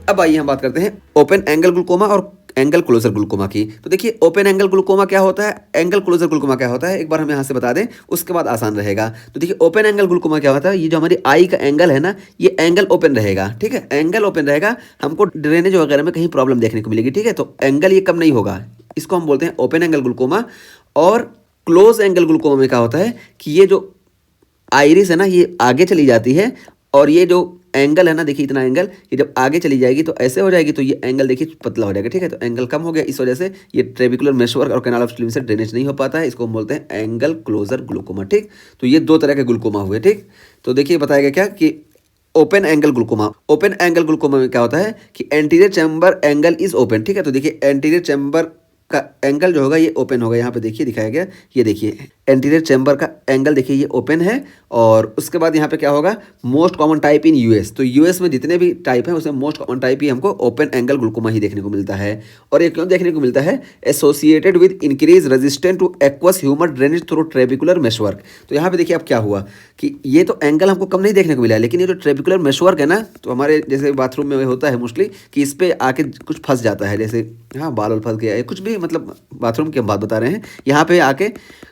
अब आइए हम बात करते हैं ओपन एंगल ग्लूकोमा और एंगल क्लोजर ग्लूकोमा की। तो देखिए ओपन एंगल ग्लूकोमा क्या होता है, एंगल क्लोजर ग्लूकोमा क्या होता है, एक बार हम यहाँ से बता दें, उसके बाद आसान रहेगा। तो देखिए ओपन एंगल ग्लूकोमा क्या होता है, ये जो हमारी आई का एंगल है ना, ये एंगल ओपन रहेगा। ठीक है, एंगल ओपन रहेगा, हमको ड्रेनेज वगैरह में कहीं प्रॉब्लम देखने को मिलेगी। ठीक है, तो एंगल ये कम नहीं होगा, इसको हम बोलते हैं ओपन एंगल ग्लूकोमा। और क्लोज एंगल ग्लूकोमा में क्या होता है कि ये जो आइरिस है ना, ये आगे चली जाती है, और ये जो एंगल है ना, देखिए इतना एंगल, ये जब आगे चली जाएगी तो ऐसे हो जाएगी, तो ये एंगल देखिए पतला हो जाएगा। ठीक है, तो एंगल कम हो गया, इस वजह से ये ट्रेबिकुलर मेशवर्क और कैनाल ऑफ स्लीव से ड्रेनेज नहीं हो पाता है, इसको हम बोलते हैं एंगल क्लोजर ग्लूकोमा। ठीक, तो ये दो तरह के ग्लूकोमा हुए। ठीक, तो देखिए बताया गया क्या कि open angle glaucoma, open angle glaucoma में क्या होता है कि anterior chamber angle is open. ठीक है, तो देखिए एंटीरियर चैम्बर का एंगल जो होगा ये ओपन होगा, यहाँ पे देखिए दिखाया गया, ये देखिए एंटीरियर चैम्बर का एंगल देखिए ये ओपन है। और उसके बाद यहाँ पे क्या होगा, most common type in US, तो यूएस में जितने भी टाइप है उसमें मोस्ट कॉमन टाइप ही हमको ओपन एंगल ग्लूकोमा ही देखने को मिलता है। और ये क्यों देखने को मिलता है, associated with increase resistant two aqueous humour drainage through trabecular meshwork. तो यहाँ पे देखिए अब क्या हुआ कि ये तो एंगल हमको कम नहीं देखने को मिला है, लेकिन ये जो ट्रेबिकुलर मेशवर्क है ना, तो हमारे जैसे बाथरूम में होता है मोस्टली कि इस पर आके कुछ फंस जाता है, जैसे हाँ बाल फंस गया है कुछ भी, मतलब बाथरूम की हम बात बता रहे हैं, यहाँ पे आके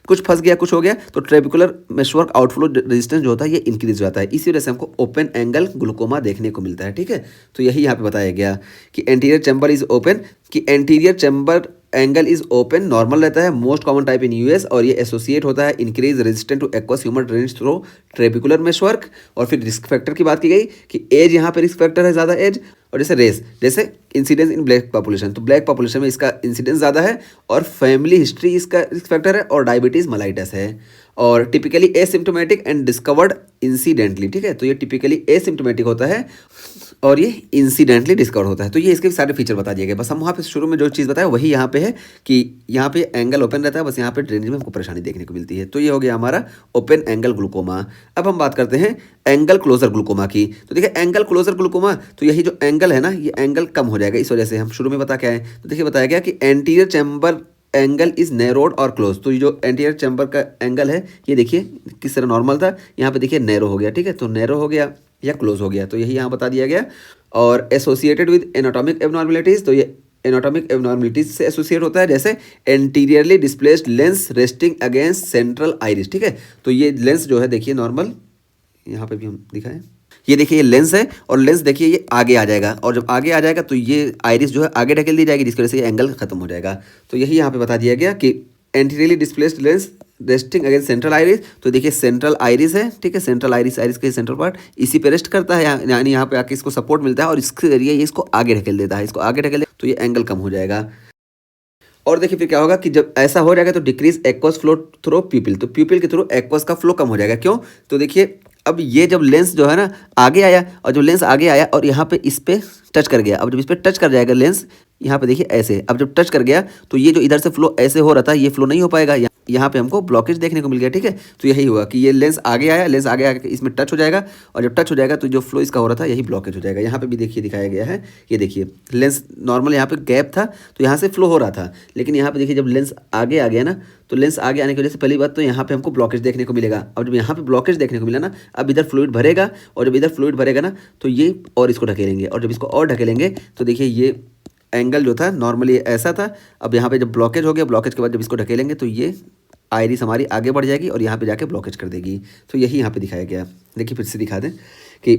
कुछ फंस गया कुछ हो गया, तो ट्रेबिकुलर मेशवर्क आउटफ्लो रेजिस्टेंस जो होता है ये इंक्रीज हो जाता है, इसी वजह से हमको ओपन एंगल ग्लूकोमा देखने को मिलता है। ठीक है, तो यही यहाँ पे बताया गया कि एंटीरियर चैम्बर इज ओपन, कि anterior chamber angle is open normal रहता है, most common type in US, और ये एसोसिएट होता है increase resistant two aqueous humour drainage through trabecular meshwork. और फिर रिस्क फैक्टर की बात की गई कि एज यहाँ पे रिस्क फैक्टर है ज़्यादा एज, और जैसे रेस, जैसे इंसिडेंस इन ब्लैक पॉपुलेशन, तो ब्लैक पॉपुलेशन में इसका इंसिडेंस ज़्यादा है, और फैमिली हिस्ट्री इसका रिस्क फैक्टर है, और डायबिटीज़ मलाइटस है, और typically asymptomatic and discovered incidentally. ठीक है, तो ये टिपिकली एसिम्टोमेटिक होता है और ये इंसिडेंटली डिस्कवर होता है। तो ये इसके सारे फीचर बता दिए गए, बस हम वहाँ पे शुरू में जो चीज़ बताया वही यहाँ पे है कि यहाँ पे एंगल ओपन रहता है, बस यहाँ पे ड्रेनेज में हमको परेशानी देखने को मिलती है। तो ये हो गया हमारा ओपन एंगल ग्लूकोमा। अब हम बात करते हैं एंगल क्लोजर ग्लूकोमा की। तो देखिए एंगल क्लोजर ग्लूकोमा, तो यही जो एंगल है ना, ये एंगल कम हो जाएगा, इस वजह से हम शुरू में बता क्या है, तो देखिए बताया गया कि anterior chamber angle is narrowed और क्लोज। तो ये जो एंटीरियर चैम्बर का एंगल है ये देखिए किस तरह नॉर्मल था, यहाँ पे देखिए नैरो हो गया। ठीक है, तो नैरो हो गया या क्लोज हो गया, तो यही यहाँ बता दिया गया। और एसोसिएटेड विद एनाटॉमिक एबनॉर्मलिटीज, तो ये एनाटॉमिक एबनॉर्मलिटीज से एसोसिएट होता है, जैसे anteriorly displaced lens resting against central iris. ठीक है, तो ये लेंस जो है देखिए नॉर्मल, यहाँ पे भी हम दिखाएं, ये देखिए ये लेंस है, और लेंस देखिए ये आगे आ जाएगा, और जब आगे आ जाएगा तो ये आइरिस जो है आगे ढकेल दी जाएगी, जिसकी वजह से ये एंगल खत्म हो जाएगा। तो यही यहाँ पे बता दिया गया कि anteriorly displaced lens resting against central iris, तो देखिए सेंट्रल आइरिस है। ठीक है, सेंट्रल आइरिस, आइरिस के सेंट्रल पार्ट इसी पे रेस्ट करता है, यानी यहाँ पे आके इसको सपोर्ट मिलता है, और इसके जरिए ये इसको आगे ढकेल देता है, इसको आगे ढकेल देता है, तो ये एंगल कम हो जाएगा। और देखिए फिर क्या होगा कि जब ऐसा हो जाएगा तो डिक्रीज एक्वस फ्लो थ्रू प्यूपिल, तो प्यूपिल के थ्रू एक्वस का फ्लो कम हो जाएगा। क्यों, तो देखिए अब ये जब लेंस जो है ना आगे आया, और जब लेंस आगे आया और यहाँ पे इस पे टच कर गया, अब जब इस पे टच कर जाएगा लेंस, यहाँ पे देखिए ऐसे, अब जब टच कर गया तो ये जो इधर से फ्लो ऐसे हो रहा था ये फ्लो नहीं हो पाएगा, यहाँ पे हमको ब्लॉकेज देखने को मिल गया। ठीक है, तो यही हुआ कि ये लेंस आगे आया, लेंस आगे आके इसमें टच हो जाएगा, और जब टच हो जाएगा तो जो फ्लो इसका हो रहा था यही ब्लॉकेज हो जाएगा। यहाँ पे भी देखिए दिखाया गया है, ये देखिए लेंस नॉर्मल यहाँ पे गैप था तो यहाँ से फ्लो हो रहा था, लेकिन यहाँ पे देखिए जब लेंस आगे आ गया ना, तो लेंस आगे आने की वजह से पहली बात तो यहाँ पे हमको ब्लॉकेज देखने को मिलेगा। अब जब यहाँ पे ब्लॉकेज देखने को मिला ना, अब इधर फ्लूइड भरेगा, और जब इधर फ्लूइड भरेगा ना तो ये और इसको ढकेलेंगे, और जब इसको और ढकेलेंगे तो देखिए ये एंगल जो था नॉर्मली ऐसा था, अब यहाँ पे जब ब्लॉकेज हो गया, ब्लॉकेज के बाद जब इसको ढकेलेंगे तो ये आइरिस हमारी आगे बढ़ जाएगी और यहाँ पे जाके ब्लॉकेज कर देगी। तो यही यहाँ पे दिखाया गया। देखिए फिर से दिखा दें कि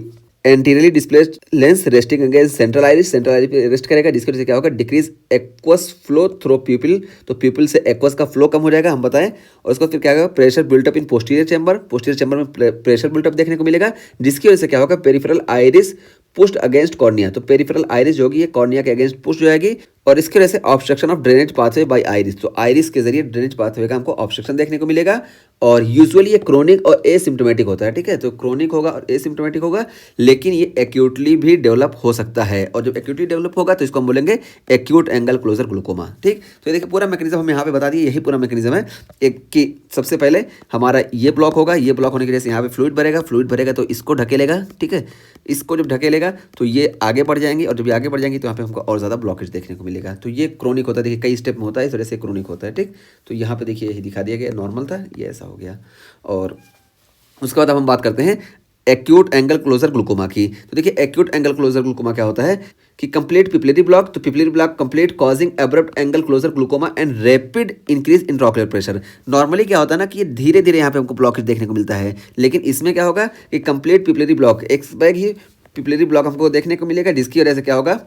anteriorly displaced lens resting against central iris, central iris पे रेस्ट करेगा, जिसकी वजह से क्या होगा, डिक्रीज एक्वस फ्लो थ्रू प्यूपिल, तो प्यूपिल से एक्वस का फ्लो कम हो जाएगा हम बताएं। और उसको फिर क्या होगा, प्रेशर बिल्टअप इन पोस्टीरियर चैम्बर, पोस्टीरियर चैम्बर में प्रेशर बिल्टअप देखने को मिलेगा, जिसकी वजह से क्या होगा, peripheral iris pushed against cornea, तो पेरिफेरल आइरिस जो होगी ये कॉर्निया के अगेंस्ट पुश हो जाएगी, और इसकी वजह से obstruction of drainage pathway by iris, तो आइरिस के जरिए ड्रेनेज पाथवे का हमको ऑब्स्ट्रक्शन देखने को मिलेगा। और यूजुअली ये क्रोनिक और एसिम्प्टोमेटिक होता है। ठीक है, तो क्रोनिक होगा और एसिम्प्टोमेटिक होगा, लेकिन ये एक्यूटली भी डेवलप हो सकता है, और जब एक्यूटली डेवलप होगा तो इसको हम बोलेंगे एक्यूट एंगल क्लोजर ग्लूकोमा। ठीक, तो ये देखिए पूरा मैकेनिज्म हम यहाँ पे बता दिए, यही पूरा मैकेनिज्म है। एक कि सबसे पहले हमारा ये ब्लॉक होगा, ये ब्लॉक होने की वजह से यहाँ पे फ्लूइड भरेगा, फ्लूइड भरेगा तो इसको ढकेलेगा। ठीक है, इसको जब ढकेलेगा तो ये आगे बढ़ जाएंगे, और जब ये आगे बढ़ जाएंगी तो यहाँ पे हमको और ज़्यादा ब्लॉकेज देखने को मिलेगा। तो ये क्रोनिक होता है, देखिए कई स्टेप में होता है, इस वजह से क्रोनिक होता है। ठीक, तो यहाँ पे देखिए यही दिखा दिया गया, नॉर्मल था ये ऐसा हो गया। और उसके बाद अब हम बात करते हैं एक्यूट एंगल क्लोजर ग्लूकोमा की। तो देखिए एक्यूट एंगल क्लोजर ग्लूकोमा क्या होता है कि कंप्लीट पिपलेरी ब्लॉक, तो pupillary block complete causing abrupt angle closure glaucoma and rapid increase intraocular pressure. Normally क्या होता है ना कि ये धीरे धीरे यहाँ पे हमको ब्लॉकेज देखने को मिलता है, लेकिन इसमें क्या होगा कि कंप्लीट पिपलेरी ब्लॉक, एक बैग ही पिपलेरी ब्लॉक हमको देखने को मिलेगा, जिसकी वजह से क्या होगा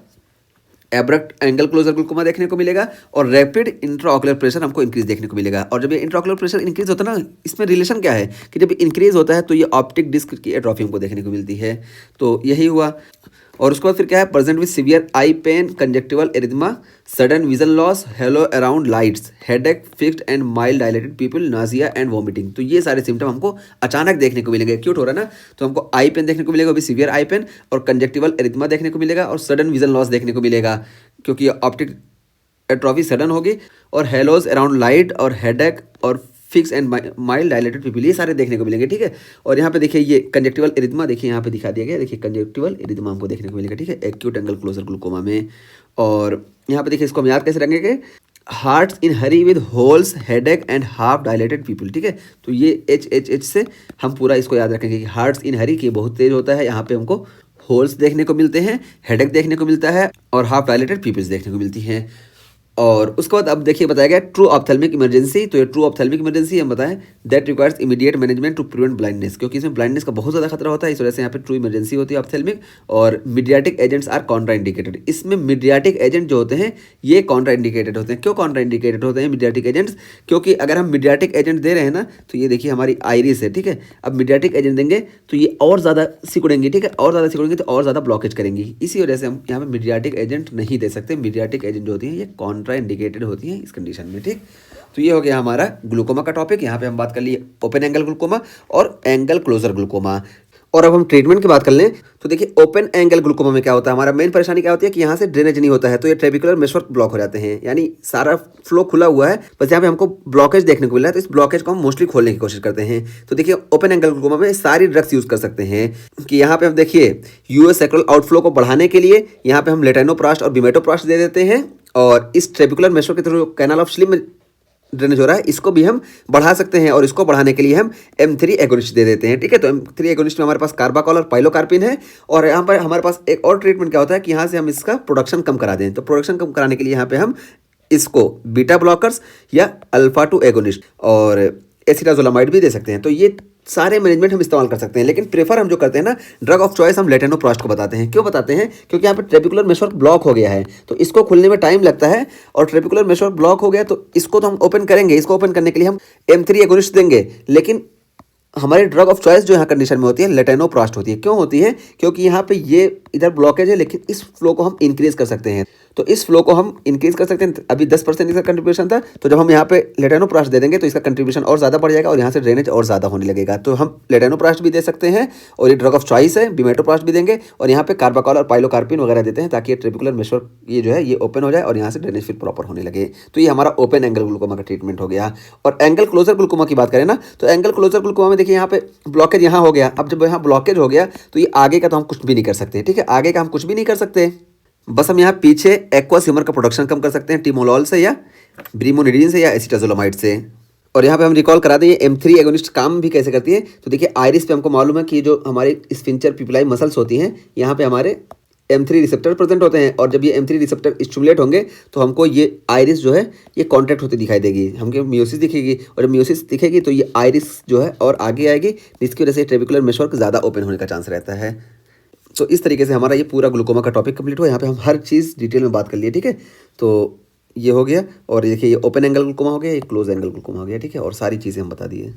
एब्रप्ट एंगल क्लोजर ग्लूकोमा देखने को मिलेगा और रैपिड इंट्राओक्युलर प्रेशर हमको इंक्रीज देखने को मिलेगा। और जब ये इंट्राओक्युलर प्रेशर इंक्रीज होता है ना, इसमें रिलेशन क्या है कि जब इंक्रीज होता है तो ये ऑप्टिक डिस्क की एट्रोफी हमको देखने को मिलती है। तो यही हुआ। और उसके बाद फिर क्या है, present with severe eye pain, conjunctival erythema, sudden vision loss, halo around lights, headache, fixed and mild dilated pupil, nausea and vomiting. तो ये सारे सिम्टम हमको अचानक देखने को मिलेंगे, एक्यूट हो रहा है ना, तो हमको आई पेन देखने को मिलेगा, अभी सीवियर आई पेन, और कंजक्टिवल एरिथमा देखने को मिलेगा, और सडन विजन लॉस देखने को मिलेगा क्योंकि ऑप्टिक एट्रोफी सडन होगी, और हेलोज अराउंड लाइट, और हेडेक, और fix and mild dilated people, ये सारे देखने को मिलेंगे। ठीक है। और यहाँ पे देखिए ये कंजक्टिवल एरिथमा, देखिए यहाँ पे दिखा दिया गया, देखिए कंजक्टिवल एरिथमा हमको देखने को मिलेगा। ठीक है, एक्यूट एंगल क्लोजर ग्लूकोमा में। और यहाँ पे देखिए इसको हम याद कैसे रखेंगे, hearts in Hari with holes, headache and half dilated people. ठीक है, तो ये एच से हम पूरा इसको याद रखेंगे कि हार्ट्स इन हरी की बहुत तेज होता है, यहाँ पे हमको होल्स देखने को मिलते हैं, हेडेक देखने को मिलता है, और हाफ डायलेटेड पीपल्स देखने को मिलती हैं। और उसके बाद अब देखिए बताया गया ट्रू ऑप्थेल्मिक इमरजेंसी। तो ये ट्रू ऑप्थेल्मिक इमरजेंसी हम बताएं that requires immediate management to prevent blindness, क्योंकि इसमें ब्लाइंडनेस का बहुत ज़्यादा खतरा होता है, इस वजह से यहाँ पे ट्रू इमरजेंसी होती है ऑप्थेल्मिक। और mydriatic agents are contraindicated, इसमें मीडियाटिक एजेंट जो होते हैं ये कॉन्ट्रा इंडिकेटेड होते हैं। क्यों कॉन्ट्रा इंडिकेटेड होते हैं मीडियाटिक एजेंट्स, क्योंकि अगर हम मीडियाटिक एजेंट दे रहे हैं ना, तो ये देखिए हमारी आइरिस है। ठीक है, अब मीडियाटिक एजेंट देंगे तो ये और ज़्यादा सिकुड़ेंगी। ठीक है, और ज़्यादा सिकुड़ेंगे तो और ज़्यादा ब्लॉकेज करेंगी, इसी वजह से हम यहाँ पे मीडियाटिक एजेंट नहीं दे सकते। मीडियाटिक एजेंट जो होती है ये कॉन्ट्रा इंडिकेटेड होती है इस कंडीशन में। ठीक, तो ये हो गया हमारा ग्लूकोमा का टॉपिक। यहाँ पे हम बात कर लिए ओपन एंगल ग्लूकोमा और एंगल क्लोजर ग्लूकोमा। और अब हम ट्रीटमेंट की बात कर लें तो देखिए ओपन एंगल ग्लूकोमा में क्या होता है, हमारा मेन परेशानी क्या होती है कि यहाँ से ड्रेनेज नहीं होता है, तो ये ट्रेबिकुलर मेशवर्क ब्लॉक हो जाते हैं, यानी सारा फ्लो खुला हुआ है, बस यहाँ पे हमको ब्लॉकेज देखने को मिला है। तो इस ब्लॉकेज को हम मोस्टली खोलने की कोशिश करते हैं। तो देखिए ओपन एंगल ग्लूकोमा में सारी ड्रग्स यूज कर सकते हैं कि यहाँ पे हम देखिए यूएस सैक्रल आउटफ्लो को बढ़ाने के लिए यहाँ पे हम लेटाइनोप्रास्ट और बिमेटोप्रास्ट दे देते हैं, और इस ट्रेबिकुलर मेशवर्क के through canal of slim drainage हो रहा है इसको भी हम बढ़ा सकते हैं, और इसको बढ़ाने के लिए हम M3 एगोनिस्ट दे देते हैं। ठीक है, तो M3 एगोनिस्ट में हमारे पास कार्बाकॉल और पाइलोकार्पिन है। और यहाँ पर हमारे पास एक और ट्रीटमेंट क्या होता है कि यहाँ से हम इसका प्रोडक्शन कम करा दें। तो प्रोडक्शन कम कराने के लिए यहाँ पे हम इसको बीटा ब्लॉकर्स या अल्फा 2 एगोनिस्ट और एसिटाजोलामाइड भी दे सकते हैं। तो ये सारे मैनेजमेंट हम इस्तेमाल कर सकते हैं, लेकिन प्रेफर हम जो करते हैं ना, ड्रग ऑफ चॉइस हम लेटेनोप्रास्ट को बताते हैं। क्यों बताते हैं, क्योंकि यहाँ पे ट्रेबिकुलर मेशवर्क ब्लॉक हो गया है, तो इसको खुलने में टाइम लगता है, और ट्रेबिकुलर मेशवर्क ब्लॉक हो गया तो इसको तो हम ओपन करेंगे। इसको ओपन करने के लिए हम M3 एगोनिस्ट देंगे, लेकिन हमारी ड्रग ऑफ चॉइस जो यहाँ कंडीशन में होती है लेटेनोप्रास्ट होती है। क्यों होती है, क्योंकि यहाँ पे ये इधर ब्लॉकेज है, लेकिन इस फ्लो को हम इंक्रीज कर सकते हैं। तो इस फ्लो को हम इंक्रीज कर सकते हैं। अभी 10% इसका कंट्रीब्यूशन था, तो जब हम यहाँ पे लेटेनोप्रास्ट दे देंगे तो इसका कंट्रीब्यूशन और ज़्यादा बढ़ जाएगा, और यहाँ से ड्रेनेज और ज़्यादा होने लगेगा। तो हम लेटेनोप्रास्ट भी दे सकते हैं, और ये ड्रग ऑफ चॉइस है, बिमेटोप्रास्ट भी देंगे, और यहाँ पे कार्बाकॉल और पाइलोकार्पिन वगैरह देते हैं, ताकि ये ट्रेबिकुलर मेशवर्क ये जो है ये ओपन हो जाए, और यहाँ से ड्रेनेज फिर प्रॉपर होने लगे। तो ये हमारा ओपन एंगल ग्लूकोमा का ट्रीटमेंट हो गया। और एंगल क्लोजर ग्लूकोमा की बात करें ना, तो एंगल क्लोजर ग्लूकोमा में देखिए यहाँ पे ब्लॉकेज यहाँ हो गया। अब जब यहाँ ब्लॉकेज हो गया तो ये आगे का तो हम कुछ भी नहीं कर सकते। ठीक है, आगे का हम कुछ भी नहीं कर सकते, बस हम यहाँ पीछे एक्वा ह्यूमर का प्रोडक्शन कम कर सकते हैं टिमोलॉल से या ब्रीमोनिडीन से या एसिटाजोलामाइड से। और यहाँ पे हम रिकॉल करा दें M3 एगोनिस्ट काम भी कैसे करती है। तो देखिए आइरिस पे हमको मालूम है कि जो हमारे स्फिंक्टर पिपुलाई मसल्स होती हैं, यहाँ पे हमारे M3 रिसेप्टर प्रेजेंट होते हैं, और जब ये M3 रिसेप्टर स्टिमुलेट होंगे तो हमको ये आइरिस जो है ये कॉन्ट्रैक्ट होती दिखाई देगी, हमको मियोसिस दिखेगी, और जब मियोसिस दिखेगी तो ये आइरिस जो है और आगे आएगी, जिसकी वजह से ट्रेबिकुलर मेशवर्क ज़्यादा ओपन होने का चांस रहता है। तो इस तरीके से हमारा ये पूरा ग्लूकोमा का टॉपिक कंप्लीट हुआ। यहाँ पे हम हर चीज़ डिटेल में बात कर लिए। ठीक है, तो ये हो गया। और देखिए ये ओपन एंगल ग्लूकोमा हो गया, ये क्लोज एंगल ग्लूकोमा हो गया। ठीक है, और सारी चीज़ें हम बता दिए।